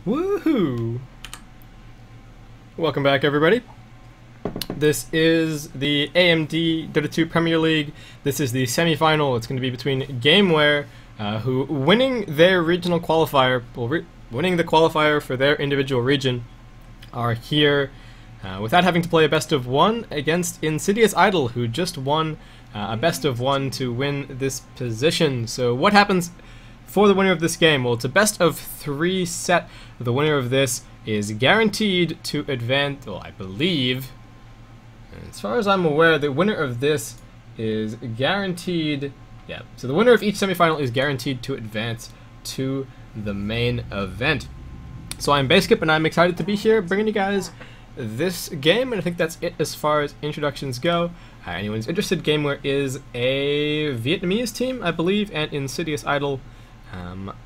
Woohoo! Welcome back, everybody. This is the AMD Dota 2 Premier League. This is the semi-final. It's going to be between Gameware, who winning their regional qualifier, winning the qualifier for their individual region, are here without having to play a best of one against InsidiousIdol, who just won a best of one to win this position. So what happens for the winner of this game? Well, it's a best of three set. The winner of this is guaranteed to advance, well, I believe, as far as I'm aware, the winner of this is guaranteed, yeah, so the winner of each semifinal is guaranteed to advance to the main event. So I'm Baseskip, and I'm excited to be here bringing you guys this game, and I think that's it as far as introductions go. Anyone who's interested, Gameware is a Vietnamese team, I believe, and InsidiousIdol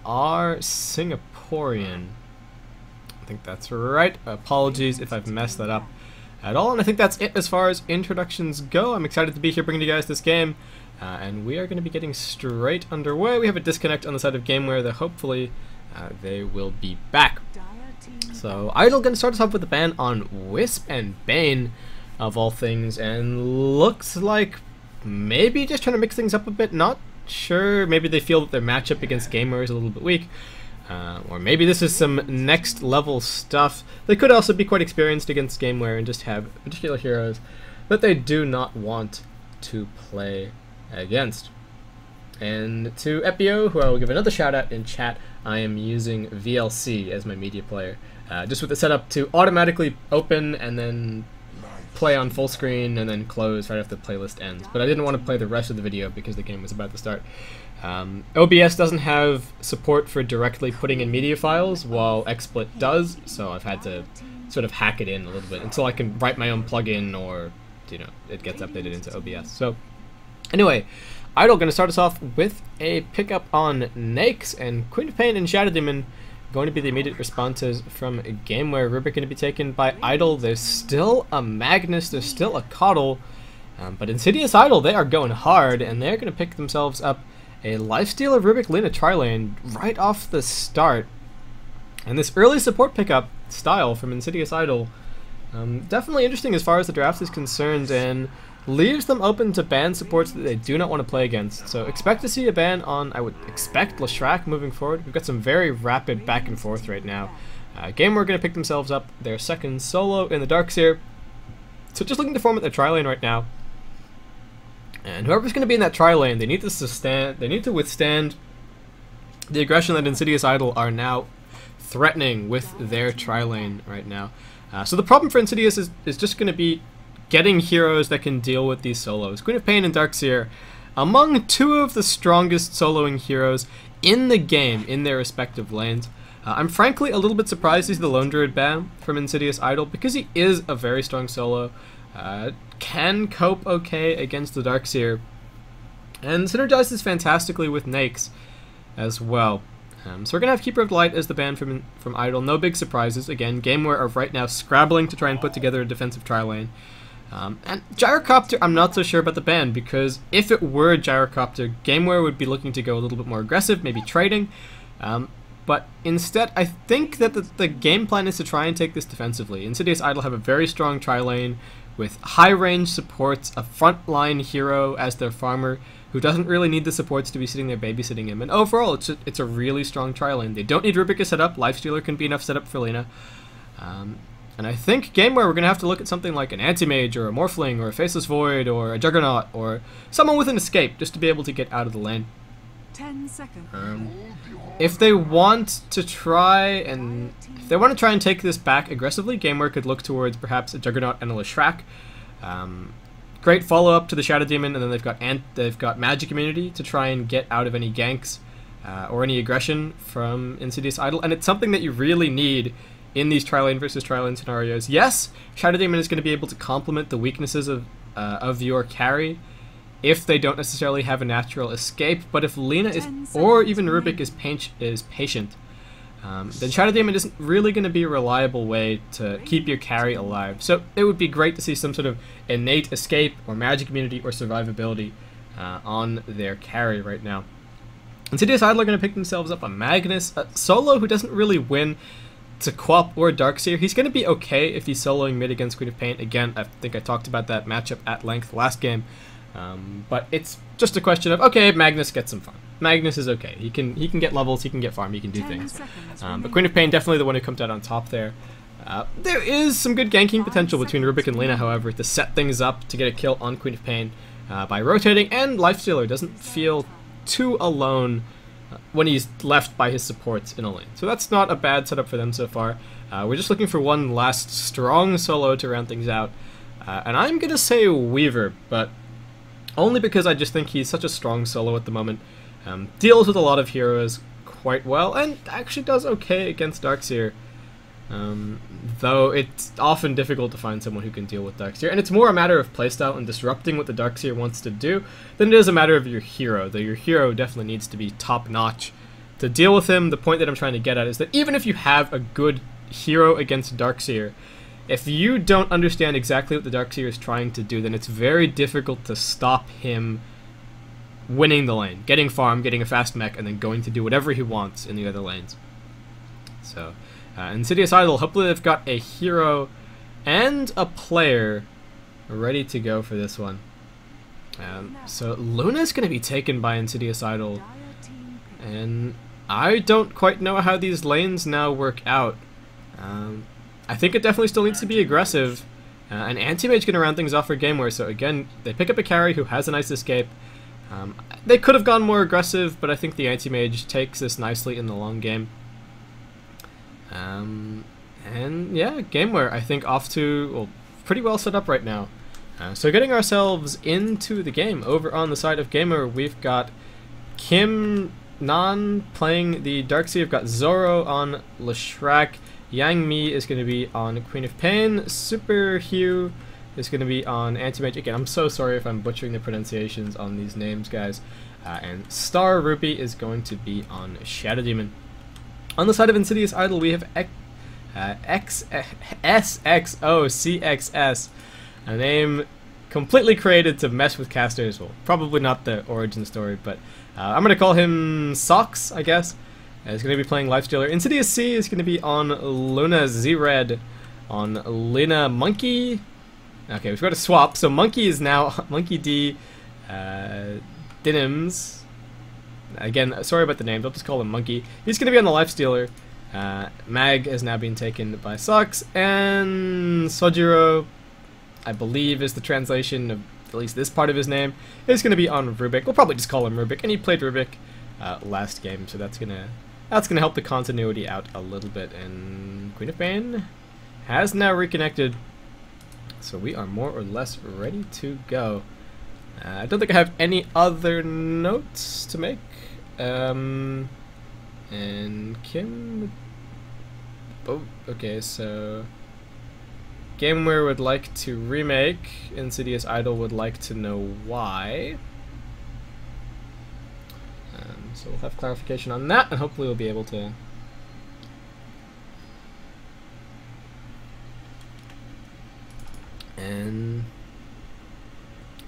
are Singaporean. I think that's right. Apologies if I've messed that up at all, and I think that's it as far as introductions go. I'm excited to be here bringing you guys this game, and we are going to be getting straight underway. We have a disconnect on the side of Gameware that hopefully they will be back. So Idol going to start us off with a ban on Wisp and Bane, of all things, and looks like maybe just trying to mix things up a bit. Not sure. Maybe they feel that their matchup against Gameware is a little bit weak. Or maybe this is some next level stuff. They could also be quite experienced against Gameware and just have particular heroes that they do not want to play against. And to Epio, who I will give another shout out in chat, I am using VLC as my media player, just with the setup to automatically open and then play on full screen and then close right after the playlist ends. But I didn't want to play the rest of the video because the game was about to start. OBS doesn't have support for directly putting in media files, while XSplit does, so I've had to sort of hack it in a little bit until I can write my own plugin, or, you know, it gets updated into OBS. So anyway, Idol going to start us off with a pickup on Nakes, and Queen of Pain and Shadow Demon going to be the immediate responses from Gameware. Rubik going to be taken by Idol. There's still a Magnus, there's still a Coddle, but InsidiousIdol, they are going hard, and they're going to pick themselves up a lifesteal of Rubik Lina tri-lane right off the start. And this early support pickup style from InsidiousIdol, definitely interesting as far as the draft is concerned, and leaves them open to ban supports that they do not want to play against. So expect to see a ban on, I would expect, Leshrac moving forward. We've got some very rapid back and forth right now. Gameware going to pick themselves up their second solo in the Darkseer. So just looking to form at their tri-lane right now. And whoever's going to be in that tri-lane, they need to withstand the aggression that InsidiousIdol are now threatening with their tri-lane right now. So the problem for Insidious is just going to be getting heroes that can deal with these solos. Queen of Pain and Darkseer, among two of the strongest soloing heroes in the game in their respective lanes. I'm frankly a little bit surprised he's the Lone Druid ban from InsidiousIdol, because he is a very strong solo. Can cope okay against the Darkseer, and synergizes fantastically with Nakes as well. So we're going to have Keeper of Light as the ban from Idol. No big surprises. Again, Gameware are right now scrabbling to try and put together a defensive tri-lane. And Gyrocopter, I'm not so sure about the ban, because if it were Gyrocopter, Gameware would be looking to go a little bit more aggressive, maybe trading. But instead, I think that the game plan is to try and take this defensively. InsidiousIdol have a very strong tri-lane with high-range supports, a frontline hero as their farmer who doesn't really need the supports to be sitting there babysitting him. And overall, it's a really strong tri-lane. They don't need Rubik as setup. Lifestealer can be enough setup for Lina. And I think Gameware, we're going to have to look at something like an Anti-Mage or a Morphling or a Faceless Void or a Juggernaut or someone with an escape just to be able to get out of the lane. 10 seconds. If they want to try and take this back aggressively, Gameware could look towards perhaps a Juggernaut and a Leshrac. Great follow-up to the Shadow Demon, and then they've got Magic Immunity to try and get out of any ganks or any aggression from InsidiousIdol, and it's something that you really need in these tri-lane versus tri-lane scenarios. Yes, Shadow Demon is going to be able to complement the weaknesses of your carry if they don't necessarily have a natural escape, but if Lina is, or even Rubik is patient, then Shadow Demon isn't really going to be a reliable way to keep your carry alive. So it would be great to see some sort of innate escape or magic immunity or survivability on their carry right now. InsidiousIdol are going to pick themselves up a Magnus, a solo who doesn't really win to Quap or Darkseer. He's going to be okay if he's soloing mid against Queen of Pain. Again, I think I talked about that matchup at length last game. But it's just a question of, okay, Magnus gets some farm. Magnus is okay. He can get levels, he can get farm, he can do things. But Queen of Pain definitely the one who comes out on top there. There is some good ganking potential between Rubik and Lena, however, to set things up to get a kill on Queen of Pain by rotating, and Lifestealer doesn't feel too alone when he's left by his supports in a lane. So that's not a bad setup for them so far. We're just looking for one last strong solo to round things out. And I'm going to say Weaver, but only because I just think he's such a strong solo at the moment. Deals with a lot of heroes quite well, and actually does okay against Darkseer. Though it's often difficult to find someone who can deal with Darkseer, and it's more a matter of playstyle and disrupting what the Darkseer wants to do than it is a matter of your hero, though your hero definitely needs to be top-notch to deal with him. The point that I'm trying to get at is that even if you have a good hero against Darkseer, if you don't understand exactly what the Darkseer is trying to do, then it's very difficult to stop him winning the lane, getting farm, getting a fast mech, and then going to do whatever he wants in the other lanes. So InsidiousIdol, hopefully they've got a hero and a player ready to go for this one. So Luna's going to be taken by InsidiousIdol, and I don't quite know how these lanes now work out. I think it definitely still needs to be aggressive, and Anti-Mage going to round things off for Gameware, so again, they pick up a carry who has a nice escape. They could have gone more aggressive, but I think the Anti-Mage takes this nicely in the long game. And yeah, Gameware, I think, off to, well, pretty well set up right now. So getting ourselves into the game, over on the side of Gameware, we've got Kim Nan playing the Darkseer. We've got Zoro on Leshrac. Yang Mi is going to be on Queen of Pain. Super Hugh is going to be on Anti-Mage. Again, I'm so sorry if I'm butchering the pronunciations on these names, guys. And Star Rupee is going to be on Shadow Demon. On the side of InsidiousIdol, we have SXOCXS, a name completely created to mess with casters. Well, probably not the origin story, but I'm going to call him Socks, I guess. He's going to be playing Lifestealer. Insidious C is going to be on Luna Z-Red, on Lena Monkey. Okay, we've got to swap. So Monkey is now Monkey D Dinims. Again, sorry about the names, I'll just call him Monkey. He's going to be on the Lifestealer. Mag has now been taken by Socks, and Sojiro, I believe is the translation of at least this part of his name, is going to be on Rubik. We'll probably just call him Rubik, and he played Rubik last game, so that's gonna help the continuity out a little bit. And Queen of Pain has now reconnected, so we are more or less ready to go. I don't think I have any other notes to make. And Kim... Oh, okay, so... Gameware would like to remake. InsidiousIdol would like to know why. So we'll have clarification on that, and hopefully we'll be able to... And...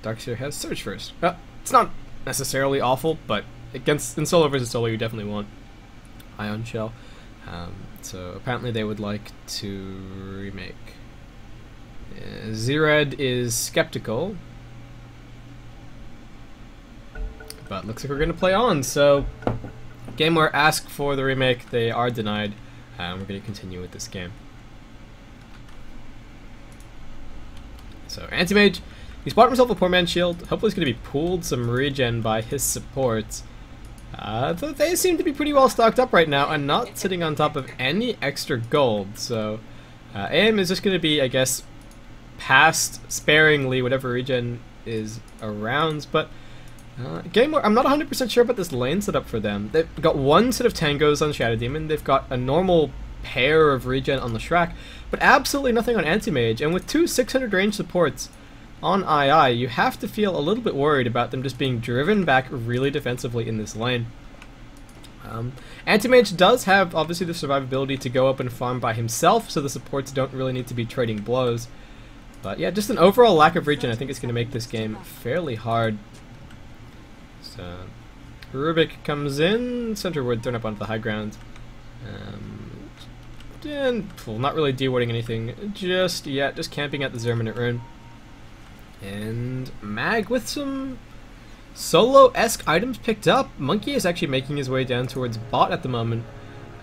Darkseer has Surge first. It's not necessarily awful, but in solo versus solo, you definitely want Ion Shell. So apparently they would like to remake. Z-Red is skeptical, but looks like we're going to play on. So Gameware asked for the remake, they are denied, and we're going to continue with this game. So Anti-Mage, he's bought himself a poor man's shield. Hopefully he's going to be pooled some regen by his supports. Though they seem to be pretty well stocked up right now and not sitting on top of any extra gold. So AM is just going to be, I guess, passed sparingly whatever regen is around. But Gameware, I'm not 100% sure about this lane setup for them. They've got one set of tangos on Shadow Demon. They've got a normal pair of regen on the Shrek, but absolutely nothing on Anti-Mage. And with two 600 range supports on II, you have to feel a little bit worried about them just being driven back really defensively in this lane. Anti-Mage does have, obviously, the survivability to go up and farm by himself, so the supports don't really need to be trading blows. But yeah, just an overall lack of regen I think is going to make this game fairly hard. So Rubik comes in, Center Wood thrown up onto the high ground. And, well, not really dewarding anything just yet, just camping at the Zerminate Rune. And Mag with some solo-esque items picked up. Monkey is actually making his way down towards bot at the moment.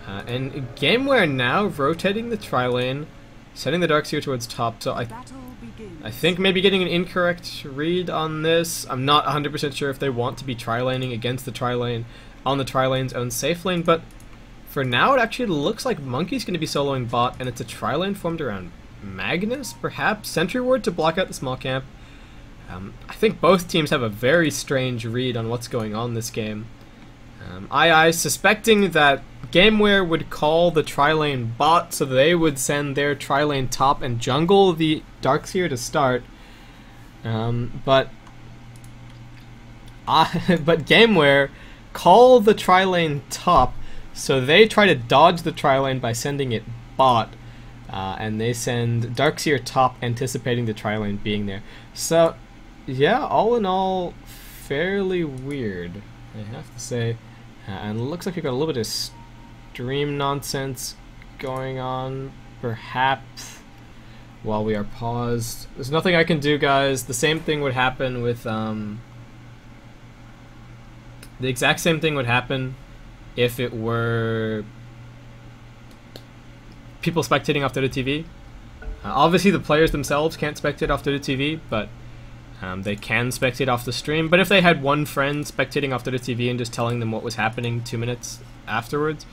And Gameware now rotating the tri-lane, setting the Darkseer towards top. So I think maybe getting an incorrect read on this. I'm not 100% sure if they want to be tri-laning against the tri-lane on the tri-lane's own safe lane, but for now it actually looks like Monkey's going to be soloing bot, and it's a tri-lane formed around Magnus, perhaps? Sentry Ward to block out the small camp. I think both teams have a very strange read on what's going on this game. II suspecting that Gameware would call the tri-lane bot, so they would send their tri-lane top and jungle the Darkseer to start. But Gameware call the tri-lane top, so they try to dodge the tri-lane by sending it bot, and they send Darkseer top anticipating the tri-lane being there. So yeah, all in all, fairly weird, I have to say. And it looks like we've got a little bit of stream nonsense going on, perhaps, while we are paused. There's nothing I can do, guys. The same thing would happen with, the exact same thing would happen if it were people spectating off Dota TV. Obviously, the players themselves can't spectate off Dota TV, but they can spectate off the stream. But if they had one friend spectating off Dota TV and just telling them what was happening 2 minutes afterwards,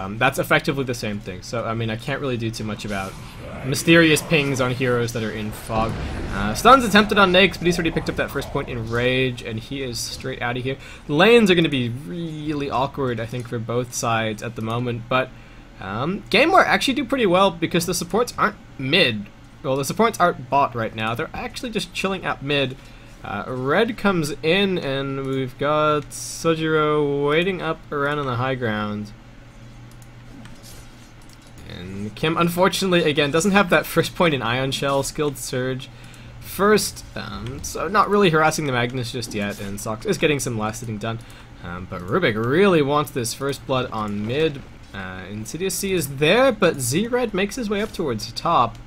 that's effectively the same thing. So, I mean, I can't really do too much about mysterious pings on heroes that are in fog. Stuns attempted on Nakes, but he's already picked up that first point in Rage, and he is straight out of here. Lanes are going to be really awkward, I think, for both sides at the moment, but Gameware actually do pretty well because the supports aren't mid. Well, the supports aren't bot right now. They're actually just chilling out mid. Red comes in, and we've got Sojiro waiting up around on the high ground. And Kim, unfortunately, again, doesn't have that first point in Ion Shell, skilled Surge first, so not really harassing the Magnus just yet, and Sox is getting some last hitting done. But Rubik really wants this first blood on mid. Insidious C is there, but Z-Red makes his way up towards top.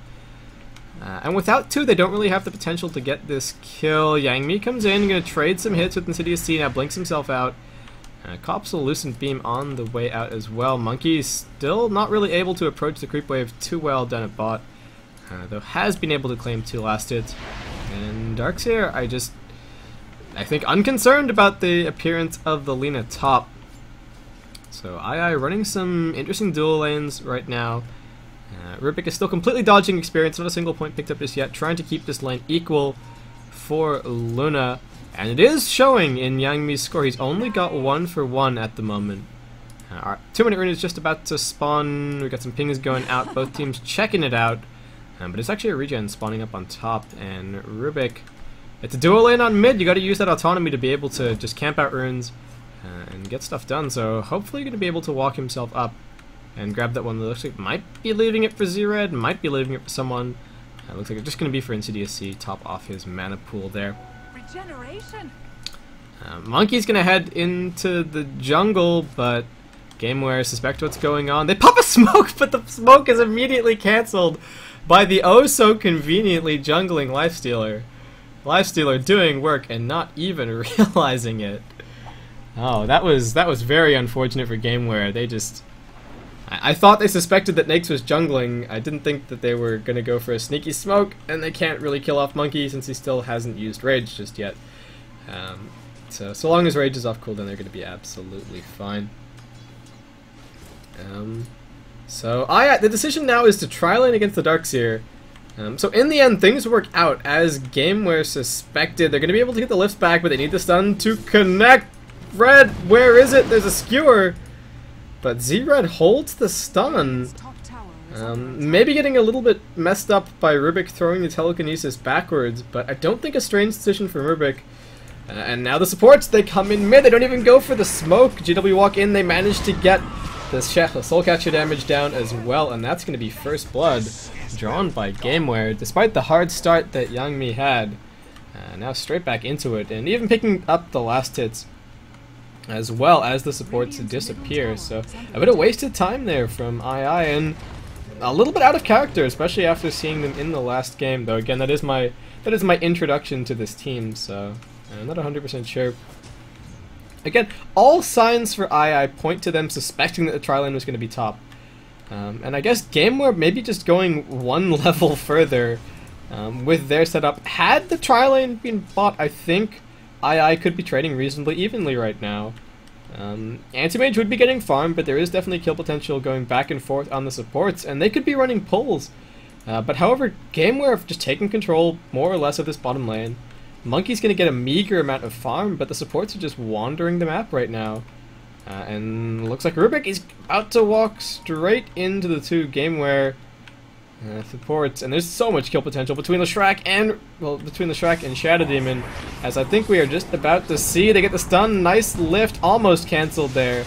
And without two, they don't really have the potential to get this kill. Yang Mi comes in, going to trade some hits with Insidious C, now blinks himself out. Cops will Lucent Beam on the way out as well. Monkey still not really able to approach the creep wave too well down at bot, though has been able to claim 2 last hits. And Darkseer, I think unconcerned about the appearance of the Lina top. So II running some interesting dual lanes right now. Rubik is still completely dodging experience, not a single point picked up just yet, trying to keep this lane equal for Luna. And it is showing in Yang Mi's score. He's only got 1 for 1 at the moment. Our 2-minute rune is just about to spawn. We've got some pings going out, both teams checking it out. But it's actually a regen spawning up on top, and Rubik, it's a dual lane on mid. You got to use that autonomy to be able to just camp out runes and get stuff done. So hopefully you're going to be able to walk himself up and grab that one that looks like might be leaving it for Z-Red, might be leaving it for someone. Looks like it's just going to be for Insidious C, top off his mana pool there. Regeneration. Monkey's going to head into the jungle, but Gameware suspect what's going on. They pop a smoke, but the smoke is immediately cancelled by the oh-so-conveniently jungling Lifestealer. Lifestealer doing work and not even realizing it. Oh, that was very unfortunate for Gameware. They just... I thought they suspected that Nakes was jungling. I didn't think that they were going to go for a sneaky smoke, and they can't really kill off Monkey since he still hasn't used Rage just yet. So long as Rage is off cooldown, they're going to be absolutely fine. The decision now is to tri-lane against the Darkseer. So in the end, things work out as Gameware suspected. They're going to be able to get the lifts back, but they need the stun to connect. Red, where is it? There's a skewer. But Z-Red holds the stun. Maybe getting a little bit messed up by Rubik throwing the telekinesis backwards, but I don't think a strange decision for Rubik. And now the supports, they come in mid, they don't even go for the smoke. GW walk in, they manage to get the soul catcher damage down as well, and that's going to be first blood drawn by Gameware, despite the hard start that Yang Mi had. Now straight back into it, and even picking up the last hits as well as the supports disappear. So a bit of wasted time there from II, and a little bit out of character, especially after seeing them in the last game. Though again, that is my introduction to this team, so I'm not 100% sure. Again, all signs for II point to them suspecting that the tri-lane was going to be top. And I guess Gameware maybe just going one level further with their setup. Had the tri-lane been bought, I think II could be trading reasonably evenly right now. Anti-Mage would be getting farmed, but there is definitely kill potential going back and forth on the supports, and they could be running pulls. But however, Gameware have just taken control more or less of this bottom lane. Monkey's going to get a meager amount of farm, but the supports are just wandering the map right now. And looks like Rubik is about to walk straight into the two Gameware supports, and there's so much kill potential between the Shrek and Shadow Demon, as I think we are just about to see. They get the stun, nice lift, almost cancelled there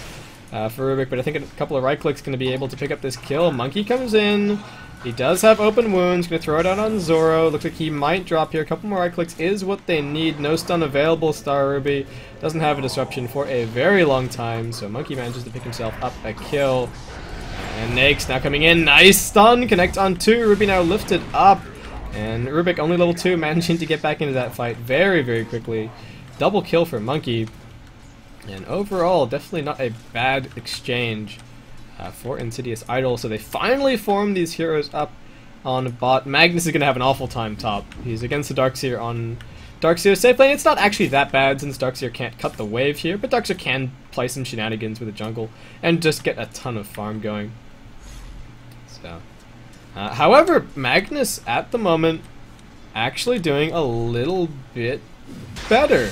for Rubik, but I think a couple of right clicks going to be able to pick up this kill. Monkey comes in. He does have open wounds, going to throw it out on Zoro. Looks like he might drop here. A couple more right clicks is what they need. No stun available. Star Ruby doesn't have a disruption for a very long time, so Monkey manages to pick himself up a kill. And Nakes now coming in. Nice stun. Connect on 2. Ruby now lifted up. And Rubik, only level 2, managing to get back into that fight very, very quickly. Double kill for Monkey. And overall, definitely not a bad exchange for InsidiousIdol. So they finally form these heroes up on bot. Magnus is going to have an awful time top. He's against the Darkseer on Darkseer's safe lane. It's not actually that bad since Darkseer can't cut the wave here, but Darkseer can play some shenanigans with the jungle and just get a ton of farm going. So, however, Magnus at the moment actually doing a little bit better,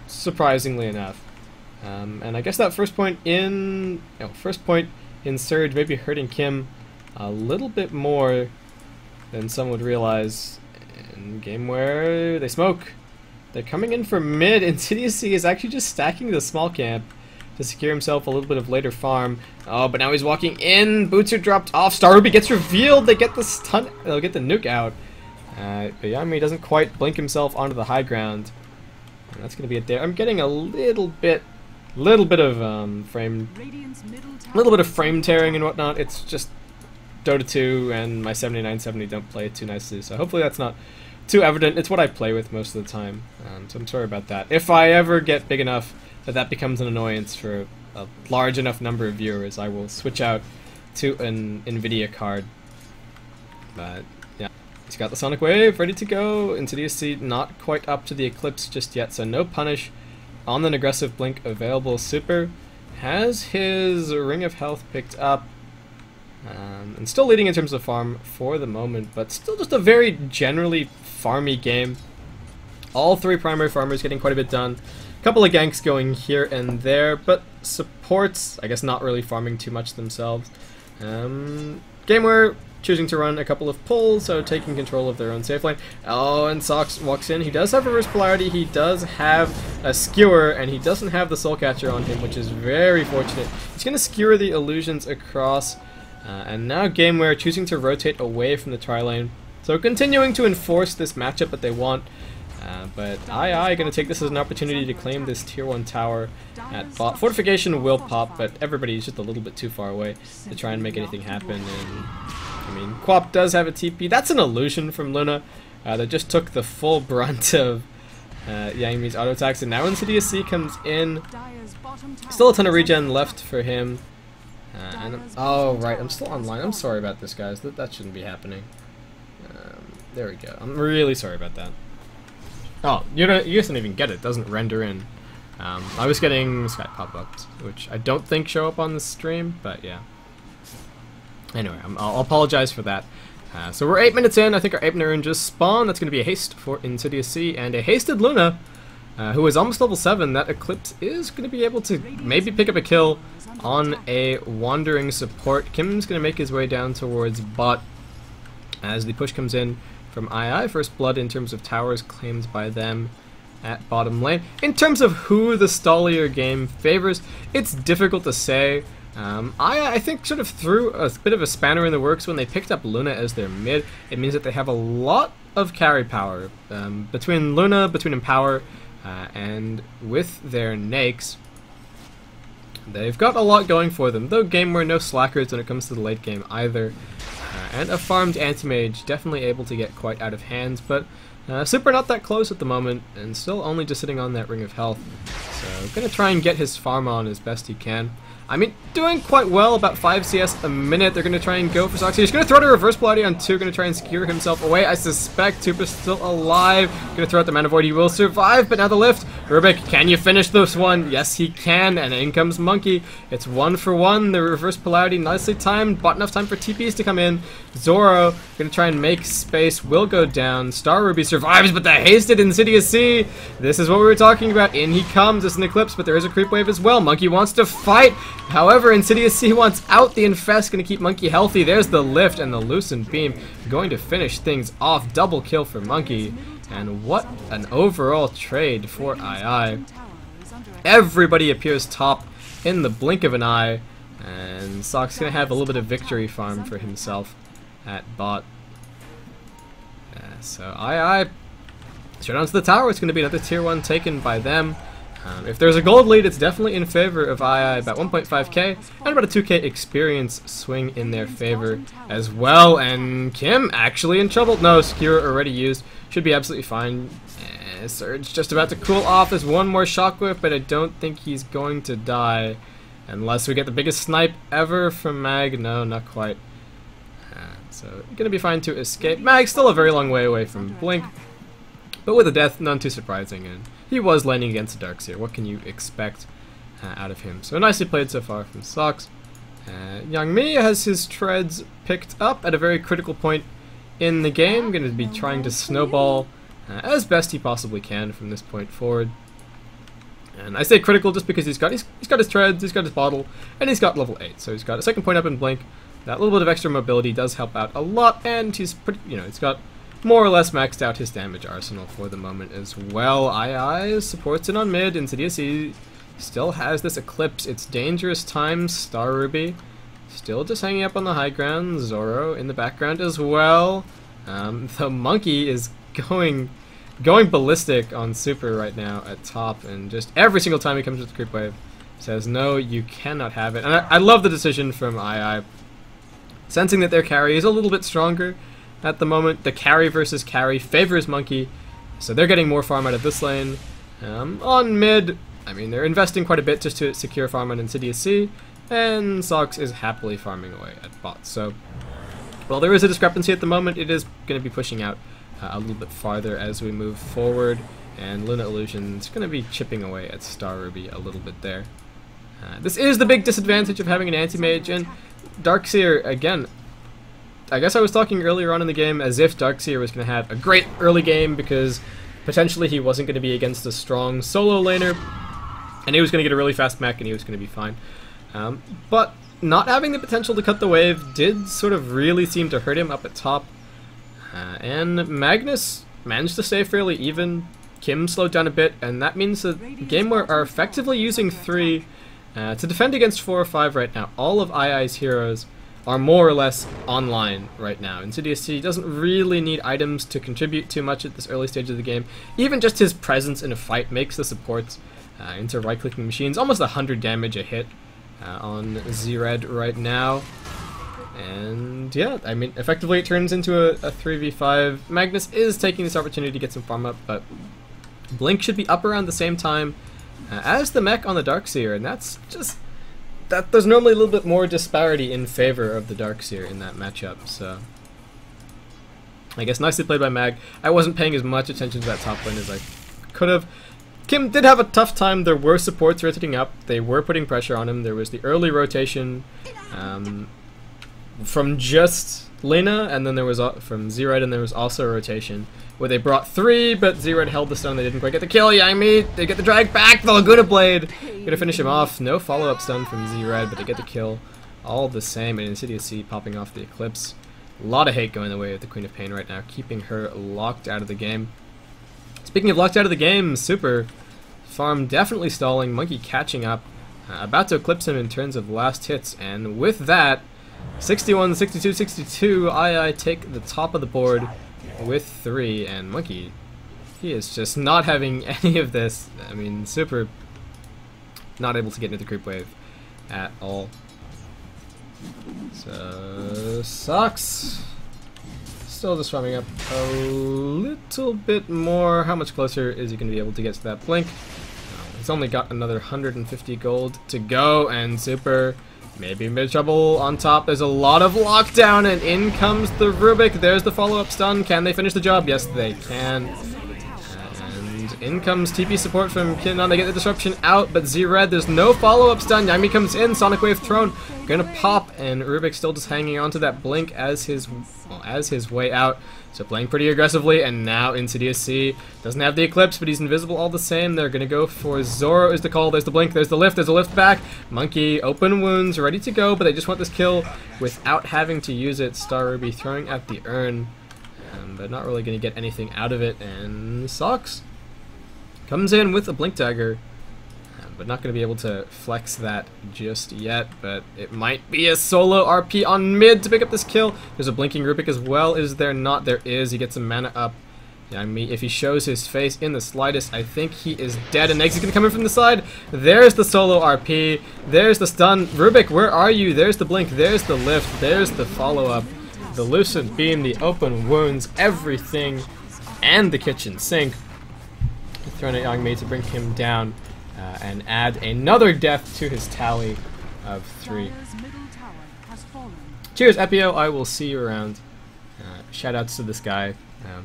surprisingly enough. And I guess that first point in Surge maybe hurting Kim a little bit more than some would realize. In Gameware, they smoke. They're coming in for mid. Insidious is actually just stacking the small camp to secure himself a little bit of later farm. Oh, but now he's walking in. Boots are dropped off. Star Ruby gets revealed. They get the stun. They'll get the nuke out. But Yami doesn't quite blink himself onto the high ground. And that's going to be it there. I'm getting a little bit of frame tearing and whatnot. It's just Dota 2 and my 7970 don't play it too nicely, so hopefully that's not too evident. It's what I play with most of the time, so I'm sorry about that. If I ever get big enough that becomes an annoyance for a large enough number of viewers, I will switch out to an NVIDIA card. But yeah, he's got the Sonic Wave ready to go. Insidious not quite up to the Eclipse just yet, so no punish on the aggressive blink available. Super has his Ring of Health picked up, and still leading in terms of farm for the moment, but still just a very generally farmy game. All three primary farmers getting quite a bit done. A couple of ganks going here and there, but supports, I guess, not really farming too much themselves. Gameware choosing to run a couple of pulls, so taking control of their own safe lane. Oh, and Sox walks in. He does have reverse polarity, he does have a skewer, and he doesn't have the soul catcher on him, which is very fortunate. He's going to skewer the illusions across, and now Gameware choosing to rotate away from the tri-lane. So continuing to enforce this matchup that they want, but II going to take this as an opportunity to claim this tier 1 tower at bot. Fortification will pop, but everybody's just a little bit too far away to try and make anything happen. And I mean, Quap does have a TP. That's an illusion from Luna that just took the full brunt of Yangmi's auto attacks, and now Insidious comes in. Still a ton of regen left for him. Oh right, I'm still online. I'm sorry about this, guys. That shouldn't be happening. There we go. I'm really sorry about that. Oh, you guys don't even get it. It doesn't render in. I was getting Skype pop-ups, which I don't think show up on the stream, but yeah. Anyway, I'll apologize for that. So we're 8 minutes in. I think our 8-minute rune just spawned. That's going to be a haste for Insidious and a hasted Luna, who is almost level 7. That Eclipse is going to be able to maybe pick up a kill on a wandering support. Kim's going to make his way down towards bot as the push comes in from II. First blood in terms of towers claimed by them at bottom lane. In terms of who the stallier game favors, it's difficult to say. I think sort of threw a bit of a spanner in the works when they picked up Luna as their mid. It means that they have a lot of carry power between Luna, between Empower, and with their Nakes. They've got a lot going for them, though Gameware no slackers when it comes to the late game either. And a farmed anti-mage, definitely able to get quite out of hand, but Super not that close at the moment, and still only just sitting on that ring of health. So gonna try and get his farm on as best he can. I mean, doing quite well, about 5 CS a minute. They're going to try and go for Sox. He's going to throw out a reverse polarity on 2, going to try and skewer himself away. I suspect Tupa's still alive. Going to throw out the Mana Void. He will survive, but now the lift. Rubik, can you finish this one? Yes, he can, and in comes Monkey. It's 1 for 1. The reverse polarity nicely timed. Bought enough time for TPs to come in. Zoro, going to try and make space, will go down. Star Ruby survives, but the hasted Insidious C. This is what we were talking about. In he comes. It's an Eclipse, but there is a creep wave as well. Monkey wants to fight. However, Insidious C wants out. The Infest going to keep Monkey healthy. There's the lift and the Lucent Beam going to finish things off. Double kill for Monkey. And what an overall trade for II. Everybody appears top in the blink of an eye. And Sock's going to have a little bit of victory farm for himself at bot. So II straight onto the tower. It's going to be another tier 1 taken by them. If there's a gold lead, it's definitely in favor of II, about 1.5k, and about a 2k experience swing in their favor as well. And Kim actually in trouble. No, Skewer already used. Should be absolutely fine. Surge just about to cool off. There's one more shockwave, but I don't think he's going to die. Unless we get the biggest snipe ever from Mag. No, not quite. So, going to be fine to escape. Mag's still a very long way away from Blink. But with a death, none too surprising, and he was landing against the Darkseer. What can you expect out of him? So nicely played so far from Sox. Yang Mi has his treads picked up at a very critical point in the game. Going to be trying to snowball as best he possibly can from this point forward. And I say critical just because he's got his treads, he's got his bottle, and he's got level 8. So he's got a second point up in Blink. That little bit of extra mobility does help out a lot, and he's pretty, he's got more or less maxed out his damage arsenal for the moment as well. II supports it on mid. Insidious C still has this Eclipse. It's dangerous times. Star Ruby still just hanging up on the high ground. Zoro in the background as well. The Monkey is going ballistic on Super right now at top, and just every single time he comes with the creep wave says, no, you cannot have it. And I love the decision from II. Sensing that their carry is a little bit stronger at the moment. The carry versus carry favors Monkey, so they're getting more farm out of this lane. On mid, I mean, they're investing quite a bit just to secure farm on Insidious C, and Sox is happily farming away at bot. So, while there is a discrepancy at the moment, it is going to be pushing out a little bit farther as we move forward, and Luna Illusion's going to be chipping away at Star Ruby a little bit there. This is the big disadvantage of having an anti-mage, and Darkseer, again, I guess I was talking earlier on in the game as if Darkseer was going to have a great early game because potentially he wasn't going to be against a strong solo laner, and he was going to get a really fast mech and he was going to be fine. But not having the potential to cut the wave did sort of really seem to hurt him up at top. And Magnus managed to stay fairly even. Kim slowed down a bit, and that means that Gameware are effectively using 3 to defend against 4 or 5 right now. All of II's heroes are more or less online right now. Insidious C doesn't really need items to contribute too much at this early stage of the game. Even just his presence in a fight makes the supports into right-clicking machines. Almost 100 damage a hit on Z-Red right now. And yeah, I mean, effectively it turns into a 3v5. Magnus is taking this opportunity to get some farm up, but Blink should be up around the same time as the mech on the Darkseer, and that's just... there's normally a little bit more disparity in favor of the Darkseer in that matchup, so... I guess nicely played by Mag. I wasn't paying as much attention to that top lane as I could have. Kim did have a tough time. There were supports rotating up. They were putting pressure on him. There was the early rotation from just Lena, and then there was from Z-Red, and there was also a rotation where they brought 3, but Z-Red held the stun. They didn't quite get the kill. Yang Mi, they get the drag back. The Laguna Blade gonna finish him off. No follow-up stun from Z-Red, but they get the kill all the same. And Insidious C popping off the Eclipse. A lot of hate going the way of the Queen of Pain right now, keeping her locked out of the game. Speaking of locked out of the game, Super farm definitely stalling. Monkey catching up, about to eclipse him in terms of last hits, and with that, 61, 62, 62, II take the top of the board with 3, and Monkey, he is just not having any of this. I mean, Super not able to get into the creep wave at all. So, sucks. Still just farming up a little bit more. How much closer is he going to be able to get to that blink? He's only got another 150 gold to go, and Super maybe in trouble on top. There's a lot of lockdown, and in comes the Rubik. There's the follow-up stun. Can they finish the job? Yes, they can. And in comes TP support from Kinan. They get the disruption out, but Z-Red, there's no follow-up stun. Yami comes in, Sonic Wave thrown, gonna pop, and Rubik still just hanging on to that blink as his way out. So playing pretty aggressively, and now Insidious C doesn't have the Eclipse, but he's invisible all the same. They're gonna go for Zoro is the call. There's the blink, there's the lift, there's a lift back. Monkey, open wounds, ready to go, but they just want this kill without having to use it. Star Ruby throwing at the urn, but not really gonna get anything out of it, and Sox comes in with a blink dagger, but not going to be able to flex that just yet, but it might be a solo RP on mid to pick up this kill. There's a blinking Rubik as well. Is there not? There is. He gets some mana up. Yeah, I mean, if he shows his face in the slightest, I think he is dead, and Negs is going to come in from the side. There's the solo RP. There's the stun. Rubik, where are you? There's the blink. There's the lift. There's the follow-up. The Lucid Beam, the open wounds, everything, and the kitchen sink. Thrown at Yangmei to bring him down and add another death to his tally of 3. Cheers, Epio. I will see you around. Shoutouts to this guy.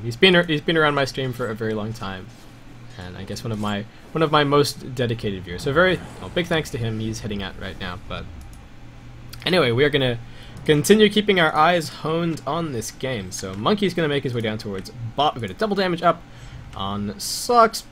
He's been around my stream for a very long time, and I guess one of my most dedicated viewers. So big thanks to him. He's heading out right now. But anyway, we are gonna continue keeping our eyes honed on this game. So Monkey's gonna make his way down towards bot. We're gonna double damage up on Sucks.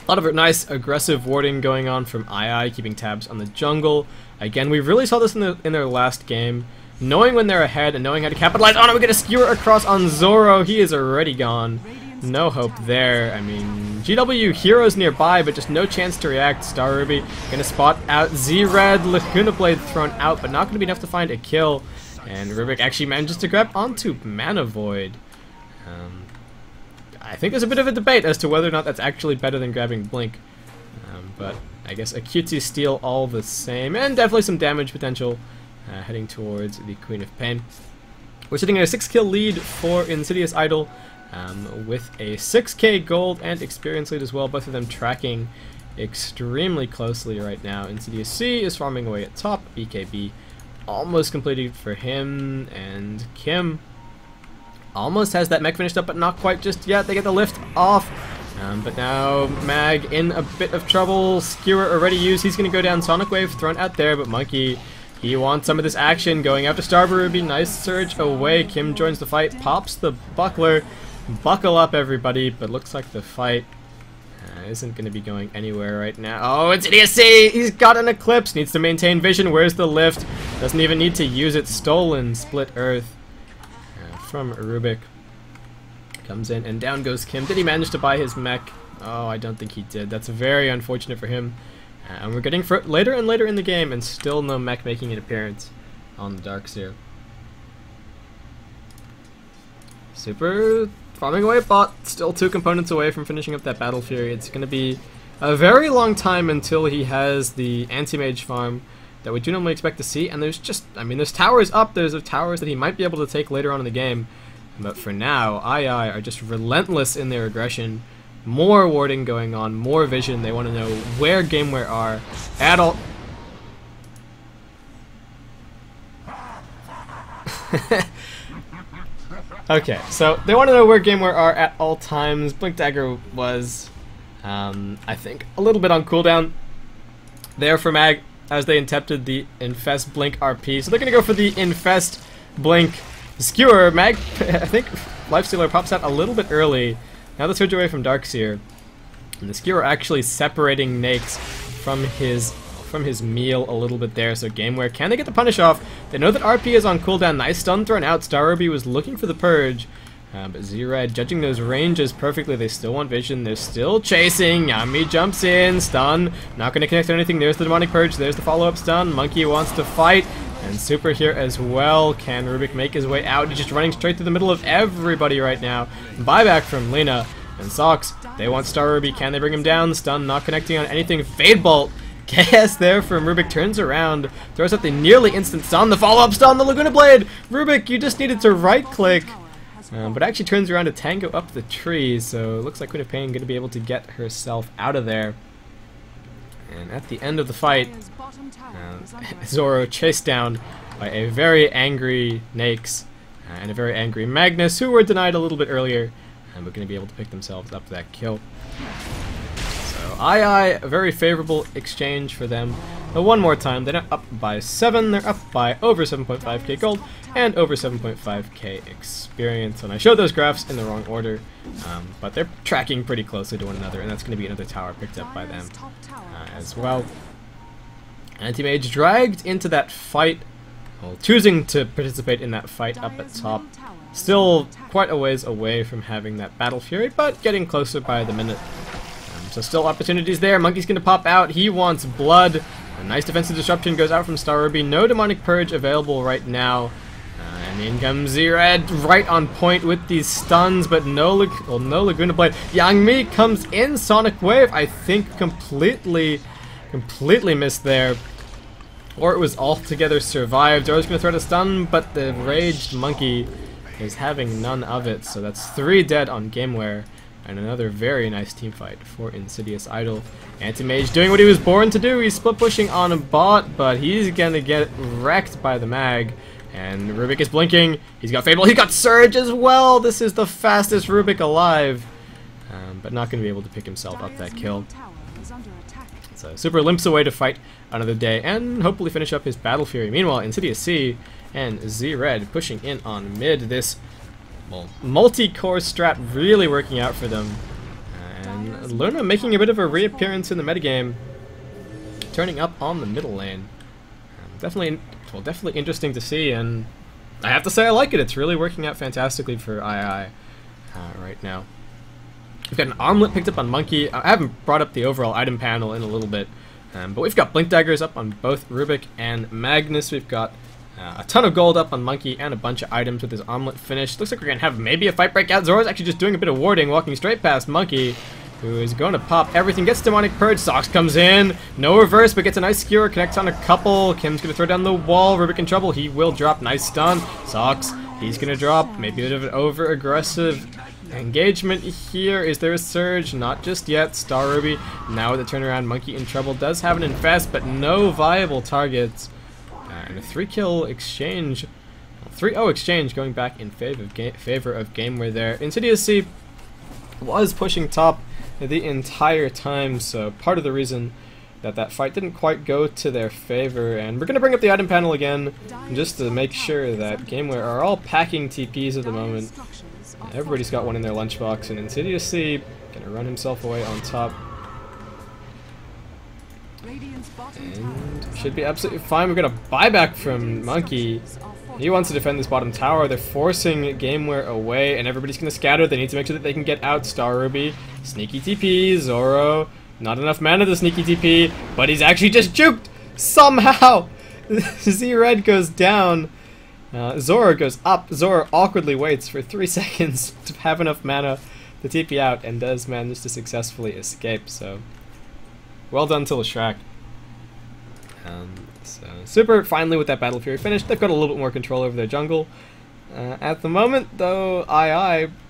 A lot of nice aggressive warding going on from II, keeping tabs on the jungle. Again, we really saw this in their last game. Knowing when they're ahead and knowing how to capitalize on it, we get a skewer across on Zoro. He is already gone. No hope there. I mean, GW heroes nearby, but just no chance to react. Star Ruby gonna spot out Z-Red. Lacuna Blade thrown out, but not gonna be enough to find a kill. And Rubik actually manages to grab onto Mana Void. I think there's a bit of a debate as to whether or not that's actually better than grabbing Blink, but I guess a cutesy steal all the same, and definitely some damage potential heading towards the Queen of Pain. We're sitting at a 6 kill lead for InsidiousIdol with a 6k gold and experience lead as well, both of them tracking extremely closely right now. Insidious C is farming away at top, BKB almost completed for him, and Kim almost has that mech finished up, but not quite just yet. They get the lift off, but now Mag in a bit of trouble. Skewer already used. He's going to go down. Sonic Wave thrown out there, but Monkey, he wants some of this action. Going after Starber Ruby. Nice surge away. Kim joins the fight, pops the buckler. Buckle up, everybody, but looks like the fight isn't going to be going anywhere right now. Oh, it's idiocy! He's got an Eclipse. Needs to maintain vision. Where's the lift? Doesn't even need to use it. Stolen Split Earth from Rubik. Comes in, and down goes Kim. Did he manage to buy his mech? Oh, I don't think he did. That's very unfortunate for him. And we're getting later and later in the game, and still no mech making an appearance on the Darkseer. Super farming away at bot. Still 2 components away from finishing up that Battle Fury. It's going to be a very long time until he has the anti-mage farm that we do normally expect to see, and there's just, I mean, there's towers up, there's towers that he might be able to take later on in the game, but for now, II are just relentless in their aggression. More warding going on, more vision. They want to know where Gameware are at all. Okay, so they want to know where Gameware are at all times. Blink Dagger was, I think, a little bit on cooldown there for Mag, as they attempted the Infest Blink RP. So they're going to go for the Infest Blink Skewer. Mag, I think Lifestealer pops out a little bit early. Now the surge away from Darkseer. And the Skewer actually separating Nakes from his meal a little bit there. So Gameware, can they get the punish off? They know that RP is on cooldown. Nice stun thrown out. Star Ruby was looking for the purge. But Z-Red judging those ranges perfectly. They still want vision. They're still chasing. Yami jumps in. Stun. Not going to connect to anything. There's the demonic purge. There's the follow-up stun. Monkey wants to fight. And Super here as well. Can Rubik make his way out? He's just running straight through the middle of everybody right now. Buyback from Lena. And Sox, they want Star Ruby. Can they bring him down? Stun not connecting on anything. Fade Bolt KS there from Rubik, turns around, throws out the nearly instant stun, the follow-up stun, the Laguna Blade! Rubik, you just needed to right-click, but actually turns around to tango up the tree, so it looks like Queen of Pain going to be able to get herself out of there. And at the end of the fight, Zoro chased down by a very angry Nakes and a very angry Magnus, who were denied a little bit earlier, and we're going to be able to pick themselves up that kill. So a very favorable exchange for them. But one more time, they're not up by 7, they're up by over 7.5k gold and over 7.5k experience. And I showed those graphs in the wrong order, but they're tracking pretty closely to one another, and that's going to be another tower picked up by them as well. Anti-Mage dragged into that fight, well, choosing to participate in that fight up at top. Still quite a ways away from having that Battle Fury, but getting closer by the minute. So still opportunities there. Monkey's going to pop out. He wants blood. A nice defensive disruption goes out from Star Ruby. No Demonic Purge available right now. And in comes Z-Red right on point with these stuns, but no Laguna Blade. Yang Mi comes in. Sonic Wave, I think completely missed there. Or it was altogether survived. Zoro's going to throw out a stun, but the Raged Monkey is having none of it. So that's 3 dead on Gameware. And another very nice team fight for InsidiousIdol. Anti-Mage doing what he was born to do. He's split pushing on a bot, but he's gonna get wrecked by the mag. And Rubik is blinking. He's got Fable. He got Surge as well. This is the fastest Rubik alive. But not gonna be able to pick himself up that kill. So Super limps away to fight another day and hopefully finish up his Battle Fury. Meanwhile, Insidious C and Z-Red pushing in on mid. This multi-core strat really working out for them. And Luna making a bit of a reappearance in the metagame, turning up on the middle lane. Definitely interesting to see, and I have to say I like it. It's really working out fantastically for II right now. We've got an armlet picked up on Monkey. I haven't brought up the overall item panel in a little bit, but we've got Blink Daggers up on both Rubik and Magnus. We've got a ton of gold up on Monkey and a bunch of items with his armlet finished. Looks like we're going to have maybe a fight break out. Zoro's actually just doing a bit of warding, walking straight past Monkey, who is going to pop everything. Gets Demonic Purge. Sox comes in. No reverse, but gets a nice skewer. Connects on a couple. Kim's going to throw down the wall. Rubik in trouble. He will drop. Nice stun. Sox, he's going to drop. Maybe a bit of an over-aggressive engagement here. Is there a surge? Not just yet. Star Ruby, now with the turnaround. Monkey in trouble. Does have an infest, but no viable targets. And a 3-kill exchange, 3-0 exchange going back in favor of Gameware there. Insidious C was pushing top the entire time, so part of the reason that fight didn't quite go to their favor. And we're going to bring up the item panel again just to make sure that Gameware are all packing TPs at the moment. Everybody's got one in their lunchbox, and Insidious C going to run himself away on top. And should be absolutely fine. We're going to buy back from Monkey. He wants to defend this bottom tower. They're forcing Gameware away, and everybody's going to scatter. They need to make sure that they can get out. Star Ruby, sneaky TP, Zoro. Not enough mana to sneaky TP, but he's actually just juked! Somehow! Z-Red goes down. Zoro goes up. Zoro awkwardly waits for 3 seconds to have enough mana to TP out, and does manage to successfully escape, so well done to Lashrak. So Super finally with that Battle Fury finished. They've got a little bit more control over their jungle. At the moment, though,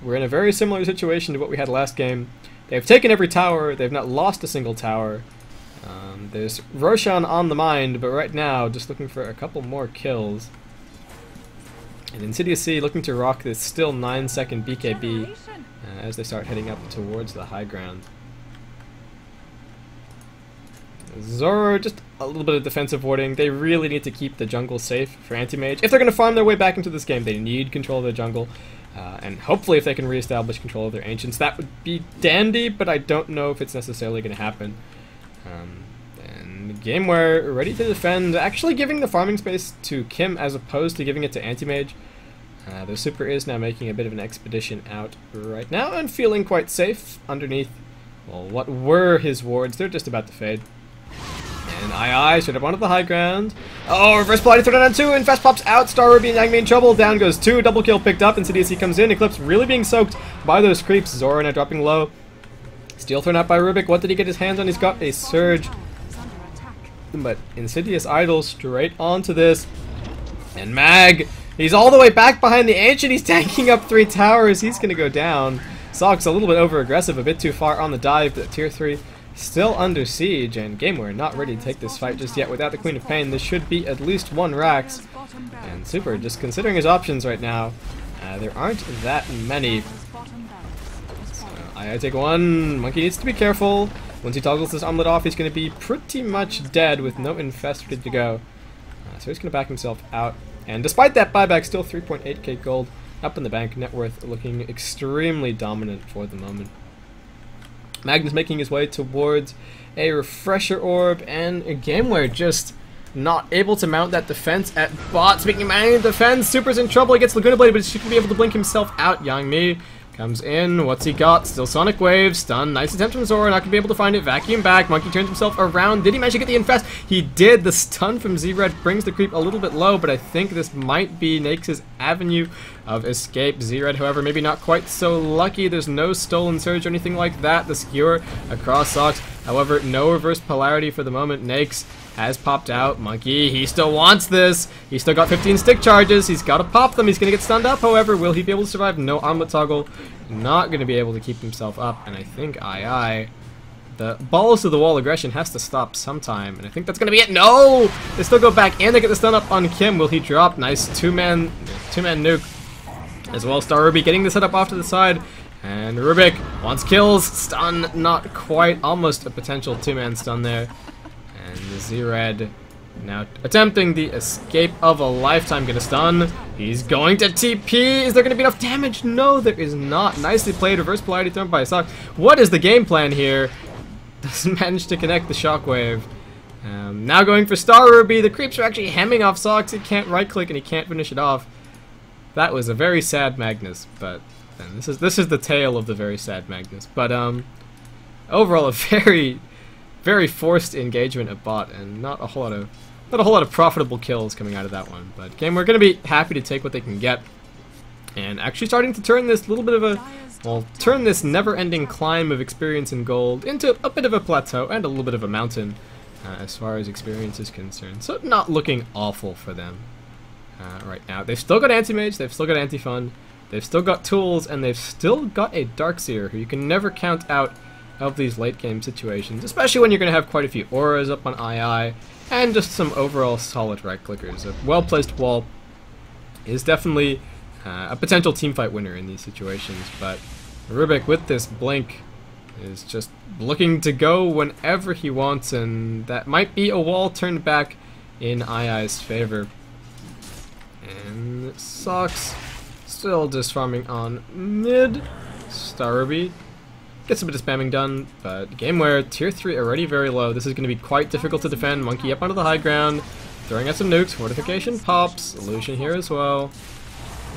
we're in a very similar situation to what we had last game. They've taken every tower. They've not lost a single tower. There's Roshan on the mind, but right now, just looking for a couple more kills. And Insidious C looking to rock this still 9-second BKB as they start heading up towards the high ground. Zoro, just a little bit of defensive warding. They really need to keep the jungle safe for Anti-Mage. If they're going to farm their way back into this game, they need control of their jungle. And hopefully if they can reestablish control of their Ancients, that would be dandy, but I don't know if it's necessarily going to happen. And Gameware ready to defend, actually giving the farming space to Kim as opposed to giving it to Anti-Mage. The Super is now making a bit of an expedition out right now and feeling quite safe underneath, well, what were his wards. They're just about to fade. And II straight up onto the high ground. Oh, reverse blind thrown on 2, and fast pops out. Star Ruby and Yang Mi in trouble. Down goes 2. Double kill picked up. Insidious C comes in. Eclipse really being soaked by those creeps. Zoro now dropping low. Steal thrown out by Rubik. What did he get his hands on? He's got a Surge. but InsidiousIdol straight onto this. And Mag, he's all the way back behind the Ancient. He's tanking up 3 towers. He's going to go down. Sox a little bit over-aggressive, a bit too far on the dive, but Tier 3 still under siege, and Gameware not ready to take this fight just yet without the Queen of Pain. This should be at least 1 Rax. And Super, just considering his options right now, there aren't that many. So, I take 1. Monkey needs to be careful. Once he toggles this omelet off, he's going to be pretty much dead with no infest ready to go. So he's going to back himself out. And despite that buyback, still 3.8k gold up in the bank. Net worth looking extremely dominant for the moment. Magnus making his way towards a refresher orb, and Gameware just not able to mount that defense at bot. Speaking of mounting defense, Super's in trouble. He gets Laguna Blade, but he should be able to blink himself out. Yang Mi comes in. What's he got? Still Sonic Wave. Stun. Nice attempt from Zora. Not going to be able to find it. Vacuum back. Monkey turns himself around. Did he manage to get the infest? He did. The stun from Z-Red brings the creep a little bit low, but I think this might be Nakes' avenue of escape. Z-Red, however, maybe not quite so lucky. There's no Stolen Surge or anything like that. The skewer across Sox. However, no reverse polarity for the moment. Nakes has popped out. Monkey, he still wants this. He's still got 15 stick charges. He's got to pop them. He's going to get stunned up. However, will he be able to survive? No armlet toggle. Not going to be able to keep himself up. And I think the balls to the wall aggression has to stop sometime. And I think that's going to be it. No! They still go back and they get the stun up on Kim. Will he drop? Nice two-man nuke. As well, Star Ruby getting the setup off to the side. And Rubik wants kills. Stun, not quite. Almost a potential 2-man stun there. And the Z-Red now attempting the escape of a lifetime. Gonna stun. He's going to TP. Is there gonna be enough damage? No, there is not. Nicely played. Reverse polarity thrown by Sock. What is the game plan here? Doesn't manage to connect the shockwave. Now going for Star Ruby. The creeps are actually hemming off Socks. He can't right click and he can't finish it off. That was a very sad Magnus, but and this is the tale of the very sad Magnus. But overall a very forced engagement at bot, and not a whole lot of profitable kills coming out of that one. But game, we're going to be happy to take what they can get, and actually starting to turn this little bit of a, well, turn this never-ending climb of experience and gold into a bit of a plateau and a little bit of a mountain as far as experience is concerned. So not looking awful for them right now. They've still got Anti-Mage, they've still got Anti-Fun, they've still got tools, and they've still got a Darkseer who you can never count out of these late game situations, especially when you're going to have quite a few auras up on II, and just some overall solid right clickers. A well-placed wall is definitely a potential teamfight winner in these situations, but Rubik with this blink is just looking to go whenever he wants, and that might be a wall turned back in II's favor. And Sox still just farming on mid. Star Ruby gets a bit of spamming done, but Gameware, tier 3 already very low. This is going to be quite difficult to defend. Monkey up onto the high ground, throwing out some nukes. Fortification pops. Illusion here as well.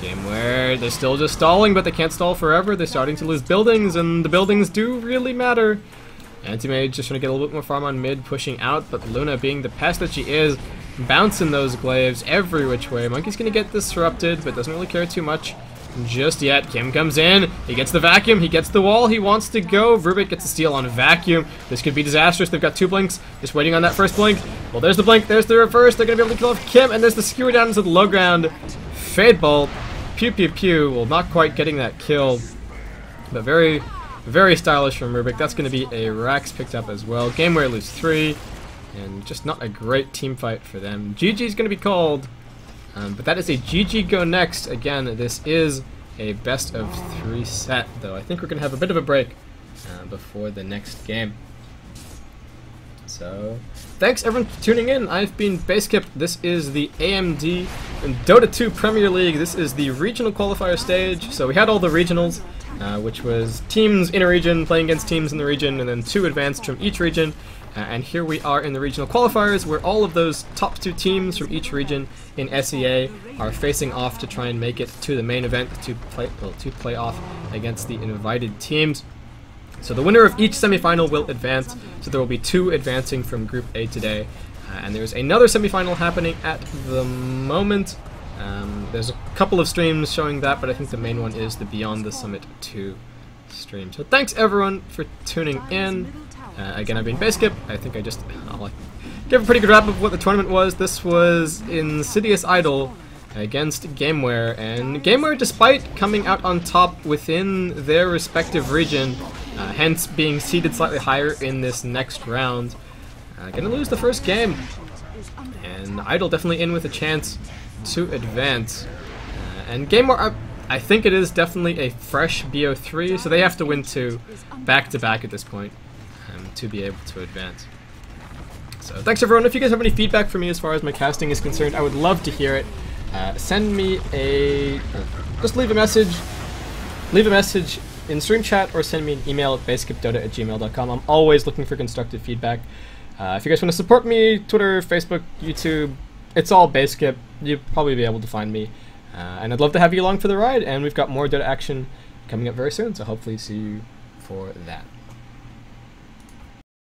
Gameware, they're still just stalling, but they can't stall forever. They're starting to lose buildings, and the buildings do really matter. Anti-Mage just trying to get a little bit more farm on mid, pushing out, but Luna, being the pest that she is, bouncing those glaives every which way. Monkey's going to get disrupted, but doesn't really care too much just yet. Kim comes in, he gets the vacuum, he gets the wall, he wants to go. Rubik gets a steal on vacuum. This could be disastrous. They've got 2 blinks, just waiting on that first blink. Well, there's the blink, there's the reverse. They're going to be able to kill off Kim, and there's the skewer down into the low ground. Fade Bolt, pew pew pew. Well, not quite getting that kill, but very stylish from Rubik. That's going to be a Rax picked up as well. Gameware lose 3, and just not a great team fight for them. GG's going to be called. But that is a GG go next. Again, this is a best of 3 set, though. I think we're going to have a bit of a break before the next game. So, thanks everyone for tuning in. I've been Basekip. This is the AMD Dota 2 Premier League. This is the regional qualifier stage. So we had all the regionals, which was teams in a region playing against teams in the region, and then 2 advanced from each region. And here we are in the regional qualifiers, where all of those top 2 teams from each region in SEA are facing off to try and make it to the main event to play off against the invited teams. So the winner of each semifinal will advance. So there will be 2 advancing from Group A today, and there's another semifinal happening at the moment. There's a couple of streams showing that, but I think the main one is the Beyond the Summit 2 stream. So thanks everyone for tuning in. Again, I've been Basekip. I think I just give a pretty good wrap of what the tournament was. This was InsidiousIdol against Gameware, and Gameware, despite coming out on top within their respective region, hence being seeded slightly higher in this next round, gonna lose the first game. And Idol definitely in with a chance to advance. And Gameware, I think it is definitely a fresh BO3, so they have to win 2 back-to-back at this point to be able to advance. So thanks everyone. If you guys have any feedback for me as far as my casting is concerned, I would love to hear it. Send me just leave a message in stream chat, or send me an email at basecapdota@gmail.com. I'm always looking for constructive feedback. If you guys want to support me, Twitter, Facebook, YouTube, it's all Basecap. You'll probably be able to find me. And I'd love to have you along for the ride, and we've got more Dota action coming up very soon, so hopefully see you for that.